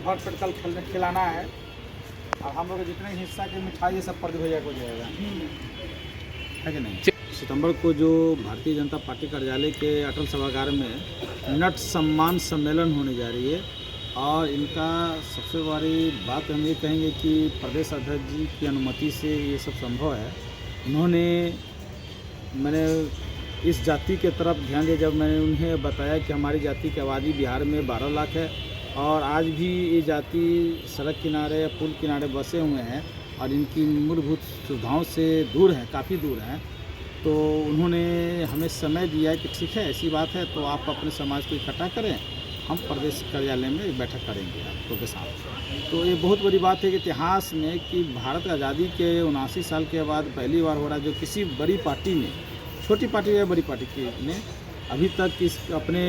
भर पेट कल खिलाना है, और हम लोग जितने हिस्सा की मिठाई ये सब प्रदीप भैया को जाएगा, है कि नहीं। सितंबर को जो भारतीय जनता पार्टी कार्यालय के अटल सभागार में नट सम्मान सम्मेलन होने जा रही है, और इनका सबसे बड़ी बात हम ये कहेंगे कि प्रदेश अध्यक्ष जी की अनुमति से ये सब संभव है। मैंने इस जाति के तरफ ध्यान दिया जब मैंने उन्हें बताया कि हमारी जाति की आबादी बिहार में 12 लाख है, और आज भी ये जाति सड़क किनारे या पुल किनारे बसे हुए हैं और इनकी मूलभूत सुविधाओं से दूर हैं, काफ़ी दूर हैं। तो उन्होंने हमें समय दिया है कि ठीक है, ऐसी बात है तो आप अपने समाज को इकट्ठा करें, हम प्रदेश कार्यालय में एक बैठक करेंगे आप लोगों के साथ। तो ये बहुत बड़ी बात है कि इतिहास में कि भारत आज़ादी के 79 साल के बाद पहली बार हो रहा है जो किसी बड़ी पार्टी ने, छोटी पार्टी या बड़ी पार्टी की ने अभी तक इस अपने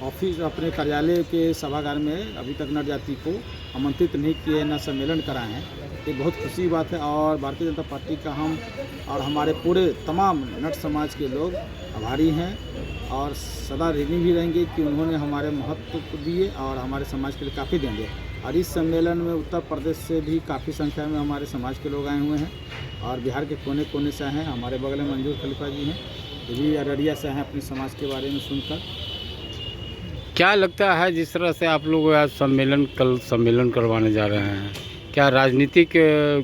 ऑफिस अपने कार्यालय के सभागार में अभी तक नट जाति को आमंत्रित नहीं किए, न सम्मेलन कराए हैं। ये बहुत खुशी की बात है, और भारतीय जनता पार्टी का हम और हमारे पूरे तमाम नट समाज के लोग आभारी हैं और सदा ऋणी भी रहेंगे कि उन्होंने हमारे महत्व को दिए और हमारे समाज के लिए काफ़ी देंगे। और इस सम्मेलन में उत्तर प्रदेश से भी काफ़ी संख्या में हमारे समाज के लोग आए हुए हैं, और बिहार के कोने कोने से हैं। हमारे बगल में मंजूर खलीफा जी हैं, ये भी अररिया से हैं, अपने समाज के बारे में सुनकर। क्या लगता है जिस तरह से आप लोग आज कल सम्मेलन करवाने जा रहे हैं, क्या राजनीतिक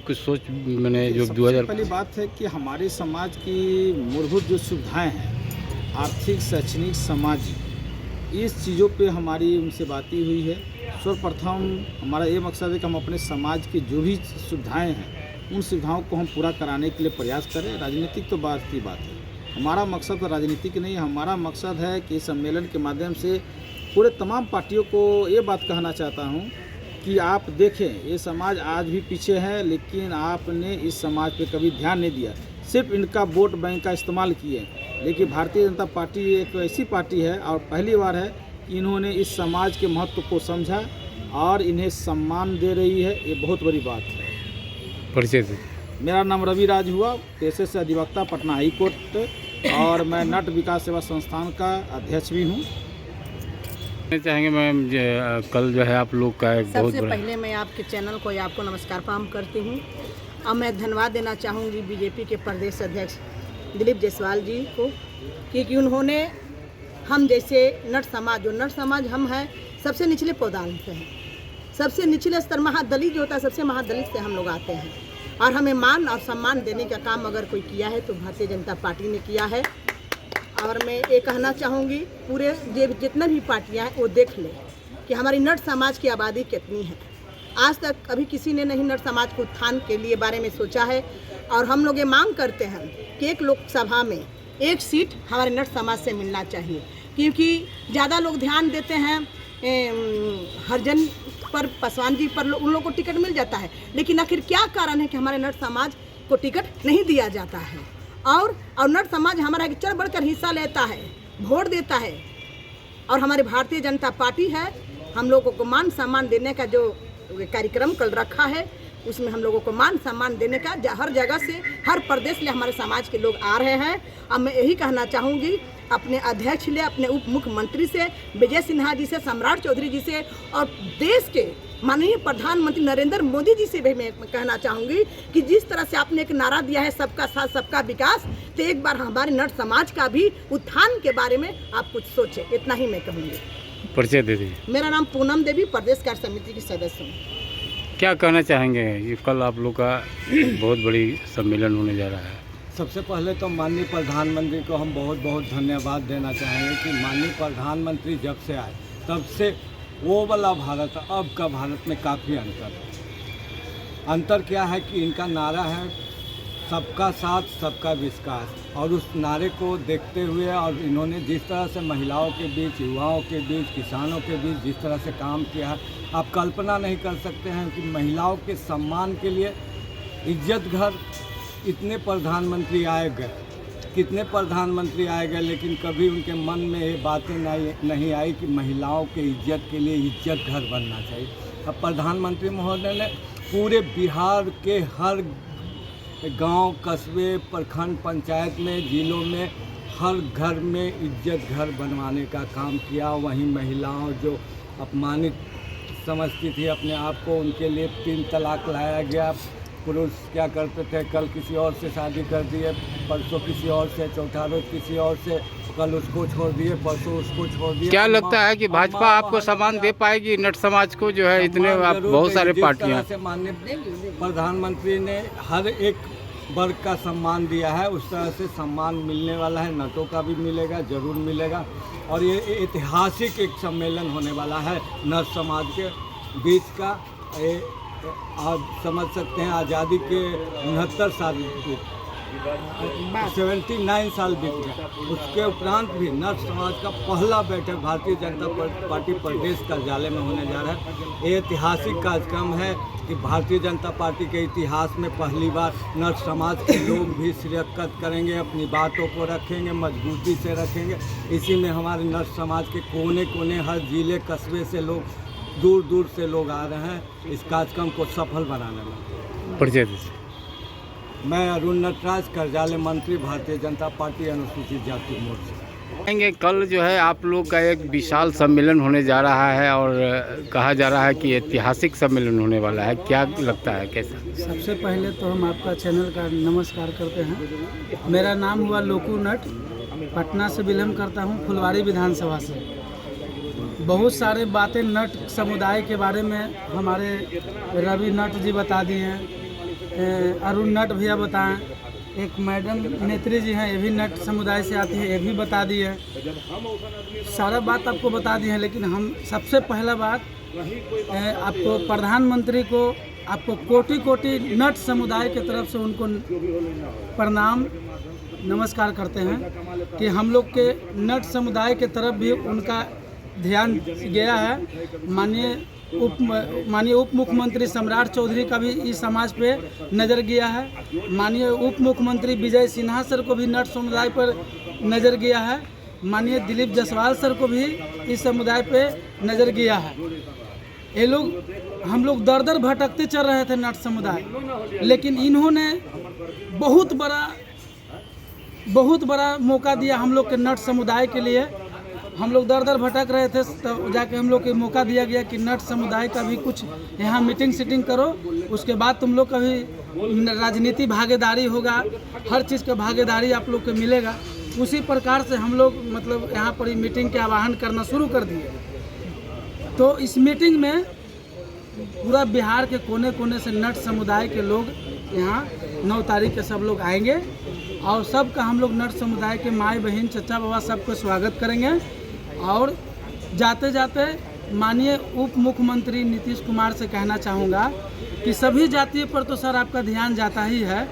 कुछ सोच मैंने जो 2000 पहली बात है कि हमारे समाज की मूलभूत जो सुविधाएं हैं, आर्थिक, शैक्षणिक, सामाजिक, इस चीज़ों पे हमारी उनसे बातें हुई है। सर्वप्रथम हमारा ये मकसद है कि हम अपने समाज की जो भी सुविधाएं हैं उन सुविधाओं को हम पूरा कराने के लिए प्रयास करें। राजनीतिक तो बात की बात है, हमारा मकसद तो राजनीतिक नहीं है। हमारा मकसद है कि इस सम्मेलन के माध्यम से पूरे तमाम पार्टियों को ये बात कहना चाहता हूँ कि आप देखें, ये समाज आज भी पीछे है, लेकिन आपने इस समाज पे कभी ध्यान नहीं दिया, सिर्फ इनका वोट बैंक का इस्तेमाल किए। लेकिन भारतीय जनता पार्टी एक ऐसी पार्टी है और पहली बार है कि इन्होंने इस समाज के महत्व को समझा और इन्हें सम्मान दे रही है, ये बहुत बड़ी बात है। परिचय से मेरा नाम रवि राज हुआ, पेशे से अधिवक्ता, पटना हाई कोर्ट, और मैं नट विकास सेवा संस्थान का अध्यक्ष भी हूँ। चाहेंगे मैम, कल जो है आप लोग का एक बहुत सबसे पहले मैं आपके चैनल को या आपको नमस्कार पाम करती हूँ, और मैं धन्यवाद देना चाहूँगी बीजेपी के प्रदेश अध्यक्ष दिलीप जायसवाल जी को, क्योंकि उन्होंने हम जैसे नट समाज हम हैं सबसे निचले पौदान से हैं, सबसे निचले स्तर महादलित जो होता है, सबसे महादलित से हम लोग आते हैं, और हमें मान और सम्मान देने का काम अगर कोई किया है तो भारतीय जनता पार्टी ने किया है। और मैं ये कहना चाहूँगी पूरे जितने भी पार्टियाँ हैं वो देख ले कि हमारी नट समाज की आबादी कितनी है। आज तक कभी किसी ने नहीं नट समाज को उत्थान के लिए बारे में सोचा है, और हम लोग ये मांग करते हैं कि एक लोकसभा में एक सीट हमारे नट समाज से मिलना चाहिए, क्योंकि ज़्यादा लोग ध्यान देते हैं हरिजन पर, पासवान जी पर, उन लोगों को टिकट मिल जाता है, लेकिन आखिर क्या कारण है कि हमारे नट समाज को टिकट नहीं दिया जाता है। और नट समाज हमारा एक चढ़ बढ़कर हिस्सा लेता है, वोट देता है, और हमारी भारतीय जनता पार्टी है, हम लोगों को मान सम्मान देने का जो कार्यक्रम कल रखा है उसमें हम लोगों को मान सम्मान देने का हर जगह से, हर प्रदेश से हमारे समाज के लोग आ रहे हैं। अब मैं यही कहना चाहूँगी अपने अध्यक्ष ले, अपने उप मुख्यमंत्री से, विजय सिन्हा जी से, सम्राट चौधरी जी से, और देश के माननीय प्रधानमंत्री नरेंद्र मोदी जी से भी मैं कहना चाहूँगी कि जिस तरह से आपने एक नारा दिया है सबका साथ सबका विकास, तो एक बार हमारे नट समाज का भी उत्थान के बारे में आप कुछ सोचें। इतना ही मैं कहूँगी। परिचय दे दीजिए। मेरा नाम पूनम देवी, प्रदेश कार्य समिति की सदस्य हूँ। क्या कहना चाहेंगे, ये कल आप लोग का बहुत बड़ी सम्मेलन होने जा रहा है? सबसे पहले तो माननीय प्रधानमंत्री को हम बहुत बहुत धन्यवाद देना चाहेंगे कि माननीय प्रधानमंत्री जब से आए तब से वो वाला भारत अब का भारत में काफ़ी अंतर क्या है कि इनका नारा है सबका साथ सबका विकास, और उस नारे को देखते हुए और इन्होंने जिस तरह से महिलाओं के बीच, युवाओं के बीच, किसानों के बीच जिस तरह से काम किया है, आप कल्पना नहीं कर सकते हैं कि महिलाओं के सम्मान के लिए इज्जत घर इतने प्रधानमंत्री आए गए, कितने प्रधानमंत्री आए गए, लेकिन कभी उनके मन में ये बातें नहीं आई कि महिलाओं के इज्जत के लिए इज्जत घर बनना चाहिए। अब प्रधानमंत्री महोदय ने पूरे बिहार के हर गांव, कस्बे, प्रखंड, पंचायत में, जिलों में हर घर में इज्जत घर बनवाने का काम किया। वहीं महिलाओं जो अपमानित समझती थी अपने आप को, उनके लिए 3 तलाक लाया गया। पुरुष क्या करते थे, कल किसी और से शादी कर दिए, परसों किसी और से, चौथा रोज किसी और से, कल उसको छोड़ दिए, परसों उसको छोड़ दिए। क्या लगता है कि भाजपा आपको सम्मान दे पाएगी नट समाज को, जो है इतने आप बहुत सारे पार्टियां? से माननीय प्रधानमंत्री ने हर एक वर्ग का सम्मान दिया है, उस तरह से सम्मान मिलने वाला है। नटों का भी मिलेगा, जरूर मिलेगा। और ये ऐतिहासिक एक सम्मेलन होने वाला है नट समाज के बीच का। आप समझ सकते हैं, आज़ादी के 69 साल 79 साल बीत गए, उसके उपरांत भी नट समाज का पहला बैठक भारतीय जनता पार्टी प्रदेश कार्यालय में होने जा रहा है। ये ऐतिहासिक कार्यक्रम है कि भारतीय जनता पार्टी के इतिहास में पहली बार नट समाज के लोग भी शिरकत करेंगे, अपनी बातों को रखेंगे, मजबूती से रखेंगे। इसी में हमारे नट समाज के कोने कोने, हर जिले कस्बे से लोग, दूर दूर से लोग आ रहे हैं इस कार्यक्रम को सफल बनाने में। परिचय मैं अरुण नटराज, कार्यालय मंत्री, भारतीय जनता पार्टी, अनुसूचित जाति मोर्चा। कहेंगे कल जो है आप लोग का एक विशाल सम्मेलन होने जा रहा है और कहा जा रहा है कि ऐतिहासिक सम्मेलन होने वाला है, क्या लगता है, कैसा? सबसे पहले तो हम आपका चैनल का नमस्कार करते हैं। मेरा नाम हुआ लोकू नट, पटना से बिलोंग करता हूँ, फुलवारी विधानसभा से। बहुत सारे बातें नट समुदाय के बारे में हमारे रवि नट जी बता दिए हैं, अरुण नट भैया बताएं, एक मैडम नेत्री जी हैं, ये भी नट समुदाय से आती है, ये भी बता दी है। सारा बात आपको बता दी है, लेकिन हम सबसे पहला बात आपको प्रधानमंत्री को, आपको कोटि कोटि नट समुदाय की तरफ से उनको प्रणाम नमस्कार करते हैं कि हम लोग के नट समुदाय के तरफ भी उनका ध्यान गया है। माननीय उप मुख्यमंत्री सम्राट चौधरी का भी इस समाज पे नज़र गया है। माननीय उप मुख्यमंत्री विजय सिन्हा सर को भी नट समुदाय पर नज़र गया है। माननीय दिलीप जायसवाल सर को भी इस समुदाय पे नज़र गया है। ये लोग, हम लोग दर दर भटकते चल रहे थे नट समुदाय, लेकिन इन्होंने बहुत बड़ा मौका दिया हम लोग के नट समुदाय के लिए। हम लोग दर दर भटक रहे थे, तो जाके हम लोग को मौका दिया गया कि नट समुदाय का भी कुछ यहाँ मीटिंग सीटिंग करो, उसके बाद तुम लोग का भी राजनीति भागीदारी होगा, हर चीज़ का भागीदारी आप लोग को मिलेगा। उसी प्रकार से हम लोग मतलब यहाँ पर मीटिंग के आह्वान करना शुरू कर दिए। तो इस मीटिंग में पूरा बिहार के कोने कोने से नट समुदाय के लोग यहाँ 9 तारीख के सब लोग आएंगे और सबका हम लोग नट समुदाय के माई बहन चचा बाबा सबको स्वागत करेंगे। और जाते जाते माननीय उप मुख्यमंत्री नीतीश कुमार से कहना चाहूँगा कि सभी जातियों पर तो सर आपका ध्यान जाता ही है,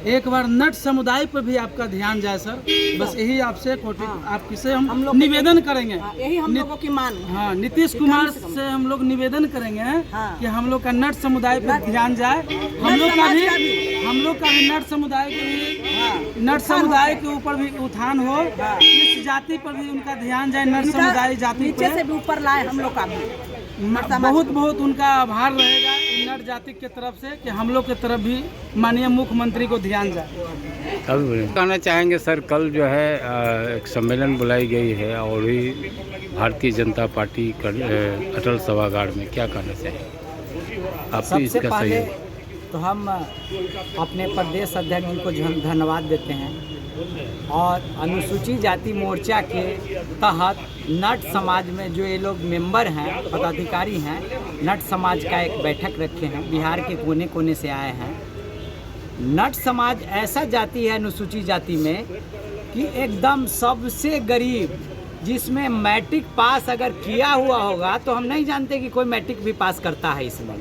एक बार नट समुदाय पर भी आपका ध्यान जाए सर। बस यही आपसे आपसे हम लोग निवेदन करेंगे, यही हम लोगों की मांग। हाँ, नीतीश कुमार से हम लोग निवेदन करेंगे कि हम लोग का नट समुदाय पर ध्यान जाए। हम लोग का भी नट समुदाय के भी नट समुदाय के ऊपर भी उत्थान हो, इस जाति पर भी उनका ध्यान जाए, नट समुदाय जाति नीचे से भी ऊपर लाए हम लोग का भी। बहुत उनका आभार रहेगा नट जाति के तरफ से कि हम लोग के तरफ भी माननीय मुख्यमंत्री को ध्यान जाए। कहना चाहेंगे सर, कल जो है एक सम्मेलन बुलाई गई है और भी भारतीय जनता पार्टी अटल सभागार में, क्या कहना चाहिए आप? सबसे पहले तो हम अपने प्रदेश अध्यक्ष उनको धन्यवाद देते हैं और अनुसूचित जाति मोर्चा के तहत नट समाज में जो ये लोग मेंबर हैं, पदाधिकारी हैं, नट समाज का एक बैठक रखे हैं, बिहार के कोने कोने से आए हैं। नट समाज ऐसा जाति है अनुसूचित जाति में कि एकदम सबसे गरीब, जिसमें मैट्रिक पास अगर किया हुआ होगा तो हम नहीं जानते कि कोई मैट्रिक भी पास करता है इसमें।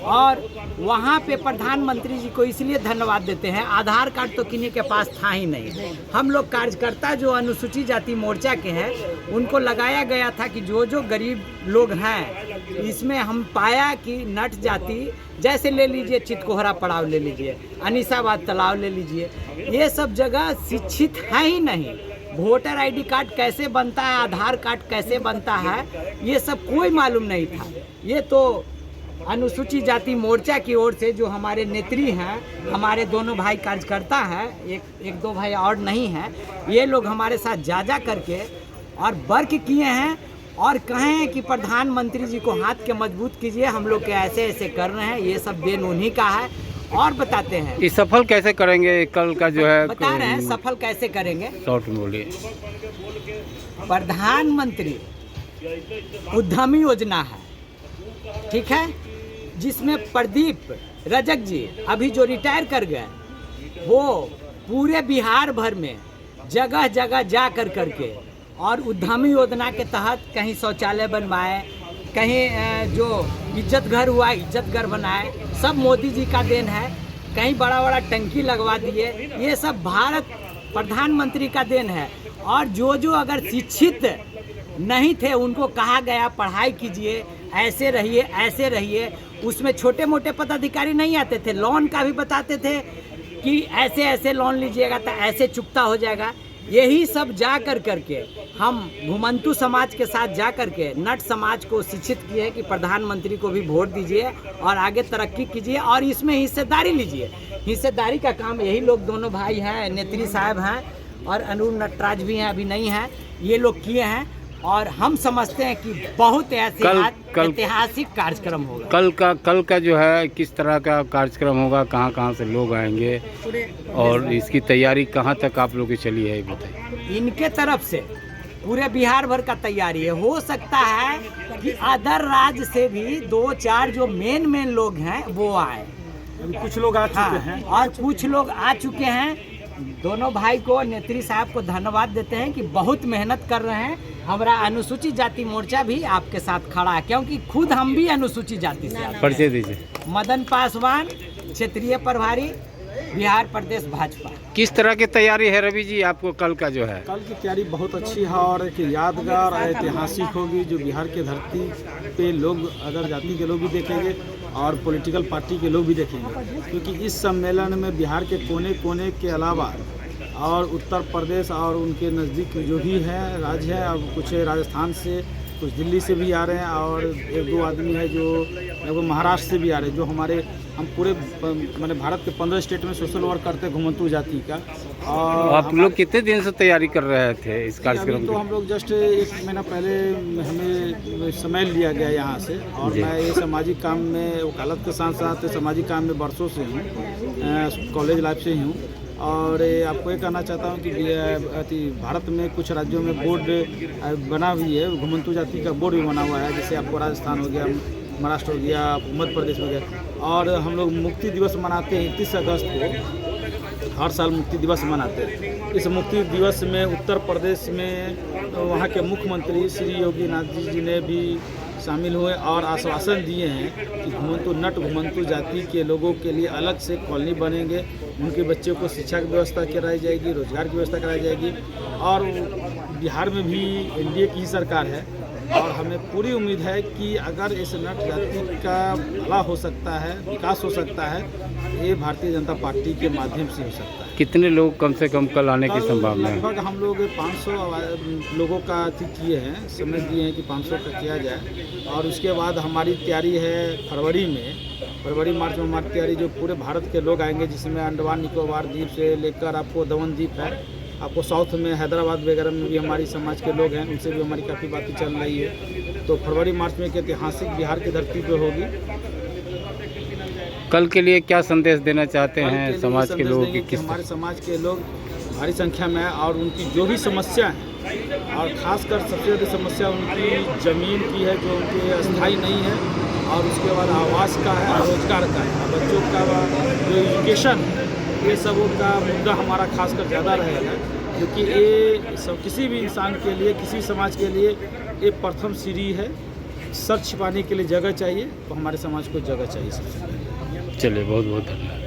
और वहाँ पे प्रधानमंत्री जी को इसलिए धन्यवाद देते हैं, आधार कार्ड तो किन्हीं के पास था ही नहीं। हम लोग कार्यकर्ता जो अनुसूचित जाति मोर्चा के हैं उनको लगाया गया था कि जो जो गरीब लोग हैं, इसमें हम पाया कि नट जाति, जैसे ले लीजिए चितकोहरा पड़ाव ले लीजिए, अनीसाबाद तालाब ले लीजिए, ये सब जगह शिक्षित है ही नहीं। वोटर आईडी कार्ड कैसे बनता है, आधार कार्ड कैसे बनता है, ये सब कोई मालूम नहीं था। ये तो अनुसूचित जाति मोर्चा की ओर से जो हमारे नेत्री हैं, हमारे दोनों भाई कार्यकर्ता हैं, एक दो भाई और नहीं हैं, ये लोग हमारे साथ जा करके और वर्क किए हैं और कहें कि प्रधानमंत्री जी को हाथ के मजबूत कीजिए, हम लोग के ऐसे ऐसे कर रहे हैं, ये सब देन उन्हीं का है। और बताते हैं ये सफल कैसे करेंगे कल का जो है? बता रहे हैं सफल कैसे करेंगे। शॉर्ट में बोलिए। प्रधानमंत्री उद्यमी योजना है, ठीक है, जिसमें प्रदीप रजक जी अभी जो रिटायर कर गए, वो पूरे बिहार भर में जगह जगह जा कर करके और उद्यमी योजना के तहत कहीं शौचालय बनवाए, कहीं जो इज्जत घर हुआ इज्जत घर बनाए, सब मोदी जी का देन है। कहीं बड़ा बड़ा टंकी लगवा दिए, ये सब भारत प्रधानमंत्री का देन है। और जो अगर शिक्षित नहीं थे उनको कहा गया पढ़ाई कीजिए, ऐसे रहिए। उसमें छोटे मोटे पदाधिकारी नहीं आते थे, लोन का भी बताते थे कि ऐसे लोन लीजिएगा तो ऐसे चुकता हो जाएगा। यही सब जा कर करके हम घुमंतु समाज के साथ जा कर के नट समाज को शिक्षित किए कि प्रधानमंत्री को भी वोट दीजिए और आगे तरक्की कीजिए और इसमें हिस्सेदारी लीजिए। हिस्सेदारी का काम यही लोग दोनों भाई हैं, नेत्री साहब हैं और अनूप नटराज भी हैं, अभी नहीं हैं, ये लोग किए हैं। और हम समझते हैं कि बहुत ऐतिहासिक कार्यक्रम होगा। कल का जो है किस तरह का कार्यक्रम होगा, कहाँ से लोग आएंगे और इसकी तैयारी कहाँ तक आप लोग की चली है, बताइए। इनके तरफ से पूरे बिहार भर का तैयारी है। हो सकता है कि अदर राज्य से भी 2-4 जो मेन लोग हैं वो आए। कुछ लोग आ चुके हैं और कुछ लोग आ चुके हैं। दोनों भाई को, नेत्री साहब को धन्यवाद देते हैं कि बहुत मेहनत कर रहे हैं। हमारा अनुसूचित जाति मोर्चा भी आपके साथ खड़ा है, क्योंकि खुद हम भी अनुसूचित जाति से हैं। परिचय दीजिए। मदन पासवान, क्षेत्रीय प्रभारी, बिहार प्रदेश भाजपा। किस तरह की तैयारी है रवि जी आपको कल का जो है? कल की तैयारी बहुत अच्छी है और एक यादगार ऐतिहासिक होगी, जो बिहार के धरती पे लोग अदर जाति के लोग भी देखेंगे और पॉलिटिकल पार्टी के लोग भी देखेंगे, क्योंकि इस सम्मेलन में बिहार के कोने कोने के अलावा और उत्तर प्रदेश और उनके नज़दीक जो भी है राज्य है, अब कुछ राजस्थान से, कुछ दिल्ली से भी आ रहे हैं और 1-2 आदमी है जो महाराष्ट्र से भी आ रहे हैं। जो हम पूरे मैंने भारत के 15 स्टेट में सोशल वर्क करते हैं घुमंतु जाति का। और आप लोग कितने दिन से तैयारी कर रहे थे इस कार्यक्रम? तो हम लोग जस्ट 1 महीना पहले हमें समय लिया गया यहाँ से, और मैं ये सामाजिक काम में वकालत के साथ साथ सामाजिक काम में बरसों से हूँ, कॉलेज लाइफ से ही हूँ। और आपको ये कहना चाहता हूँ कि भारत में कुछ राज्यों में बोर्ड बना हुई है, घुमंतु जाति का बोर्ड भी बना हुआ है, जैसे आपको राजस्थान हो गया, महाराष्ट्र हो गया, मध्य प्रदेश हो गया। और हम लोग मुक्ति दिवस मनाते हैं 31 अगस्त को, हर साल मुक्ति दिवस मनाते हैं। इस मुक्ति दिवस में उत्तर प्रदेश में वहाँ के मुख्यमंत्री श्री योगी नाथ जी ने भी शामिल हुए और आश्वासन दिए हैं कि घुमंतु जाति के लोगों के लिए अलग से कॉलोनी बनेंगे, उनके बच्चों को शिक्षा की व्यवस्था कराई जाएगी, रोजगार की व्यवस्था कराई जाएगी। और बिहार में भी एनडीए की ही सरकार है और हमें पूरी उम्मीद है कि अगर इस नट जाति का भला हो सकता है, विकास हो सकता है, ये भारतीय जनता पार्टी के माध्यम से हो सकता है। कितने लोग कम से कम कल आने की संभावना है? लगभग हम लोग 500 लोगों का किए हैं, समय दिए हैं कि 500 का किया जाए। और उसके बाद हमारी तैयारी है फरवरी मार्च में हमारी तैयारी, जो पूरे भारत के लोग आएंगे, जिसमें अंडमान निकोबार द्वीप से लेकर आपको दमन द्वीप है, आपको साउथ में हैदराबाद वगैरह में भी हमारी समाज के लोग हैं, उनसे भी हमारी काफ़ी बातें चल रही है। तो फरवरी मार्च में एक ऐतिहासिक बिहार की धरती पे होगी। कल के लिए क्या संदेश देना चाहते हैं समाज के लोगों की? हमारे समाज के लोग भारी संख्या में है और उनकी जो भी समस्या है, और ख़ासकर सबसे ज़्यादा समस्या उनकी ज़मीन की है, जो उनकी अस्थाई नहीं है, और उसके बाद आवास का है, रोजगार का है, बच्चों का जो एजुकेशन है, ये सबों का मुद्दा हमारा खासकर ज़्यादा रहेगा, क्योंकि ये सब किसी भी इंसान के लिए, किसी समाज के लिए ये प्रथम सीढ़ी है। सर छिपाने के लिए जगह चाहिए, तो हमारे समाज को जगह चाहिए सबसे पहले। चलिए, बहुत बहुत धन्यवाद।